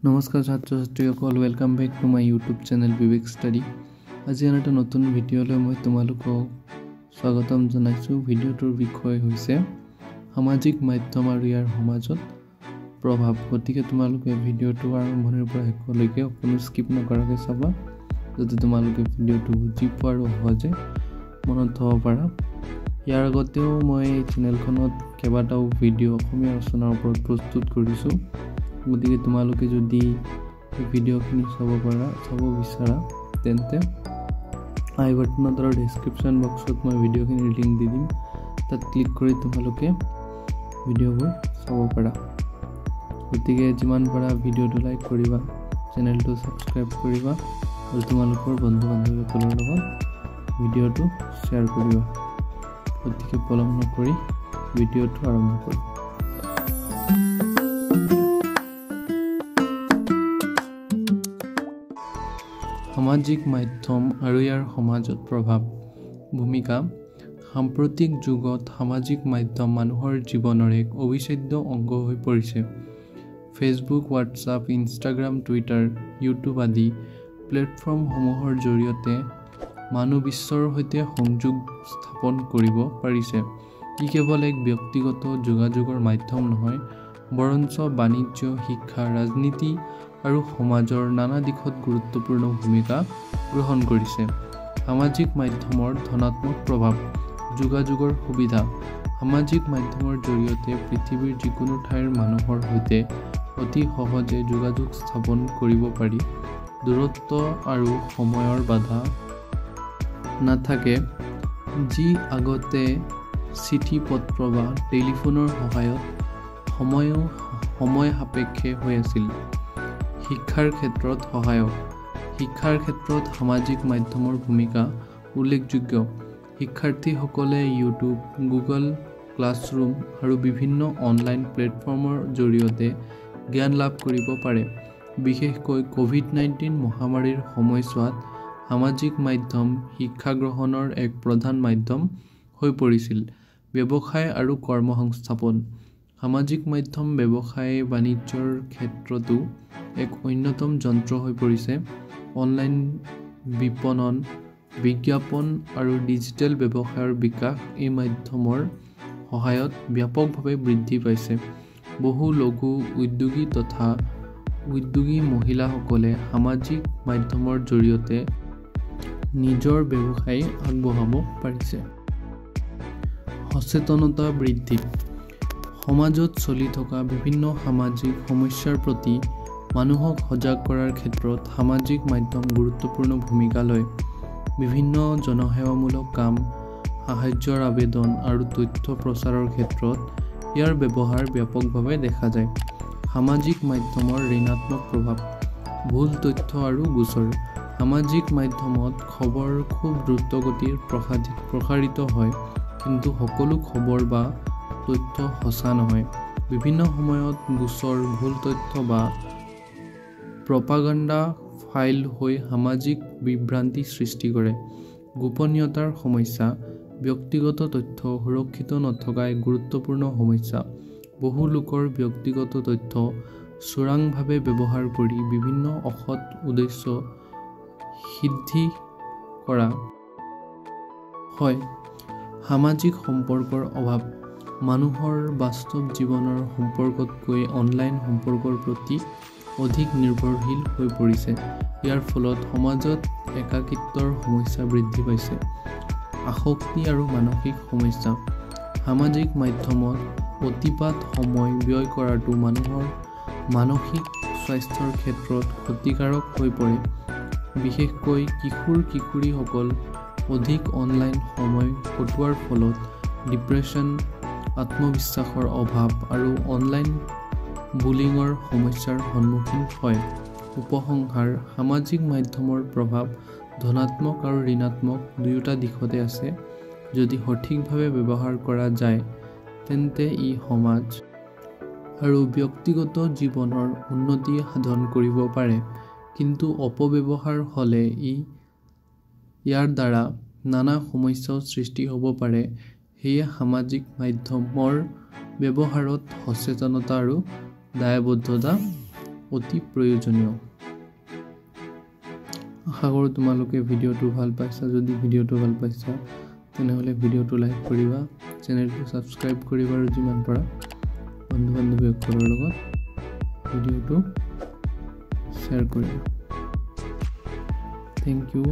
নমস্কাৰ ছাত্ৰ ছাত্ৰীসকল, welcome back to my YouTube channel Bibek study. আজি এটা নতুন ভিডিঅ'লৈ মই তোমালোকক স্বাগতম জনাইছোঁ। ভিডিঅ'টোৰ বিষয় হৈছে সামাজিক মাধ্যম আৰু ইয়াৰ সমাজত প্ৰভাৱ। গতিকে তোমালোকে ভিডিঅ'টো আৰম্ভণিৰ পৰা শেষলৈকে কোনো স্কিপ নকৰাকৈ চাবা, যাতে তোমালোকে ভিডিঅ'টো বুজি পোৱা আৰু সহজে মনত থ'ব পাৰা। ইয়াৰ আগতেও মই এই চেনেলখনত কেইবাটাও ভিডিঅ' অসমীয়া ৰচনাৰ ওপৰত প্ৰস্তুত কৰিছোঁ। গতিকে তোমালোকে যদি এই ভিডিঅ'খিনি চাব বিচাৰা তেন্তে আই বাটনত আৰু ডেছক্ৰিপশ্যন বক্সত মই ভিডিঅ'খিনিৰ লিংক দি দিম। তাত ক্লিক কৰি তোমালোকে ভিডিঅ'বোৰ চাব পাৰা। গতিকে যিমান পাৰা ভিডিঅ'টো লাইক কৰিবা, চেনেলটো ছাবস্ক্ৰাইব কৰিবা আৰু তোমালোকৰ বন্ধু বান্ধৱীসকলৰ লগত ভিডিঅ'টো শ্বেয়াৰ কৰিবা। গতিকে পলম নকৰি ভিডিঅ'টো আৰম্ভ কৰোঁ। সামাজিক মাধ্যম আৰু ইয়াৰ সমাজত প্ৰভাৱ। ভূমিকা। সাম্প্ৰতিক যুগত সামাজিক মাধ্যম মানুহৰ জীৱনৰ এক অবিচ্ছেদ্য অংগ হৈ পৰিছে। Facebook, WhatsApp, Instagram, Twitter, YouTube আদি প্লেটফৰ্মসমূহৰ জৰিয়তে মানুহ বিশ্বৰ সৈতে সংযোগ স্থাপন কৰিব পাৰিছে। ই কেৱল এক ব্যক্তিগত যোগাযোগৰ মাধ্যম নহয়, বৰঞ্চ বাণিজ্য, শিক্ষা, ৰাজনীতি আৰু সমাজৰ নানা দিশত গুৰুত্বপূৰ্ণ ভূমিকা গ্ৰহণ কৰিছে। সামাজিক মাধ্যমৰ ধনাত্মক প্ৰভাৱ। যোগাযোগৰ সুবিধা। সামাজিক মাধ্যমৰ জৰিয়তে পৃথিৱীৰ যিকোনো ঠাইৰ মানুহৰ সৈতে অতি সহজে যোগাযোগ স্থাপন কৰিব পাৰি। দূৰত্ব আৰু সময়ৰ বাধা নাথাকে, যি আগতে চিঠি পত্ৰ বা টেলিফোনৰ সহায়ত সময় সাপেক্ষে হৈ আছিল। শিক্ষাৰ ক্ষেত্ৰত সহায়ক। শিক্ষাৰ ক্ষেত্ৰত সামাজিক মাধ্যমৰ ভূমিকা উল্লেখযোগ্য। শিক্ষাৰ্থীসকলে ইউটিউব, গুগল ক্লাছৰুম আৰু বিভিন্ন অনলাইন প্লেটফৰ্মৰ জৰিয়তে জ্ঞান লাভ কৰিব পাৰে। বিশেষকৈ ক'ভিড-19 মহামাৰীৰ সময়ছোৱাত সামাজিক মাধ্যম শিক্ষা গ্ৰহণৰ এক প্ৰধান মাধ্যম হৈ পৰিছিল। ব্যৱসায় আৰু কৰ্মসংস্থাপন। সামাজিক মাধ্যম ব্যৱসায় বাণিজ্যৰ ক্ষেত্ৰতো এক অন্যতম যন্ত্ৰ হৈ পৰিছে। অনলাইন বিপণন, বিজ্ঞাপন আৰু ডিজিটেল ব্যৱসায়ৰ বিকাশ এই মাধ্যমৰ সহায়ত ব্যাপকভাৱে বৃদ্ধি পাইছে। বহু লঘু উদ্যোগী তথা উদ্যোগী মহিলাসকলে সামাজিক মাধ্যমৰ জৰিয়তে নিজৰ ব্যৱসায় আগবঢ়াব পাৰিছে। সচেতনতা বৃদ্ধি। সমাজত চলি থকা বিভিন্ন সামাজিক সমস্যাৰ প্ৰতি মানুহক সজাগ কৰাৰ ক্ষেত্ৰত সামাজিক মাধ্যম গুৰুত্বপূৰ্ণ ভূমিকা লয়। বিভিন্ন জনসেৱামূলক কাম, সাহায্যৰ আবেদন আৰু তথ্য প্ৰচাৰৰ ক্ষেত্ৰত ইয়াৰ ব্যৱহাৰ ব্যাপকভাৱে দেখা যায়। সামাজিক মাধ্যমৰ ঋণাত্মক প্ৰভাৱ। ভুল তথ্য আৰু গোচৰ। সামাজিক মাধ্যমত খবৰ খুব দ্ৰুতগতিত প্ৰসাৰিত হয়, কিন্তু সকলো খবৰ বা তথ্য সঁচা নহয়। বিভিন্ন সময়ত গোচৰ, ভুল তথ্য বা প্ৰপাগাণ্ডা ফাইল হৈ সামাজিক বিভ্ৰান্তি সৃষ্টি কৰে। গোপনীয়তাৰ সমস্যা। ব্যক্তিগত তথ্য সুৰক্ষিত নথকা এক গুৰুত্বপূৰ্ণ সমস্যা। বহু লোকৰ ব্যক্তিগত তথ্য চোৰাংভাৱে ব্যৱহাৰ কৰি বিভিন্ন অসৎ উদ্দেশ্য সিদ্ধি কৰা হয়। সামাজিক সম্পৰ্কৰ অভাৱ। মানুহৰ বাস্তৱ জীৱনৰ সম্পৰ্কতকৈ অনলাইন সম্পৰ্কৰ প্ৰতি অধিক নিৰ্ভৰশীল হৈ পৰিছে। ইয়াৰ ফলত সমাজত একাকিত্বৰ সমস্যা বৃদ্ধি পাইছে। আসক্তি আৰু মানসিক সমস্যা। সামাজিক মাধ্যমত অতিপাত সময় ব্যয় কৰাটো মানুহৰ মানসিক স্বাস্থ্যৰ ক্ষেত্ৰত ক্ষতিকাৰক হৈ পৰে। বিশেষকৈ কিশোৰ-কিশোৰীসকল অধিক অনলাইন সময় কটোৱাৰ ফলত ডিপ্ৰেছন, আত্মবিশ্বাসৰ অভাৱ আৰু অনলাইন বুলিঙৰ সমস্যাৰ সন্মুখীন হয়। উপসংহাৰ। সামাজিক মাধ্যমৰ প্ৰভাৱ ধনাত্মক আৰু ঋণাত্মক দুয়োটা দিশতে আছে। যদি সঠিকভাৱে ব্যৱহাৰ কৰা যায় তেন্তে ই সমাজ আৰু ব্যক্তিগত জীৱনৰ উন্নতি সাধন কৰিব পাৰে, কিন্তু অপব্যৱহাৰ হ'লে ইয়াৰ দ্বাৰা নানা সমস্যাও সৃষ্টি হ'ব পাৰে। সেয়ে সামাজিক মাধ্যমৰ ব্যৱহাৰত সচেতনতা আৰু দায়বদ্ধতা অতি প্ৰয়োজনীয় আশা কৰোঁ তোমালোকে ভিডিঅ'টো ভাল পাইছা যদি ভিডিঅ'টো ভাল পাইছা তেনেহ'লে ভিডিঅ'টো লাইক কৰিবা চেনেলটো সাবস্ক্ৰাইব কৰিবা আৰু যিমান পাৰা বন্ধু বান্ধৱীসকলৰ লগত ভিডিঅ'টো শ্বেয়াৰ কৰিবা থ্যাংক ইউ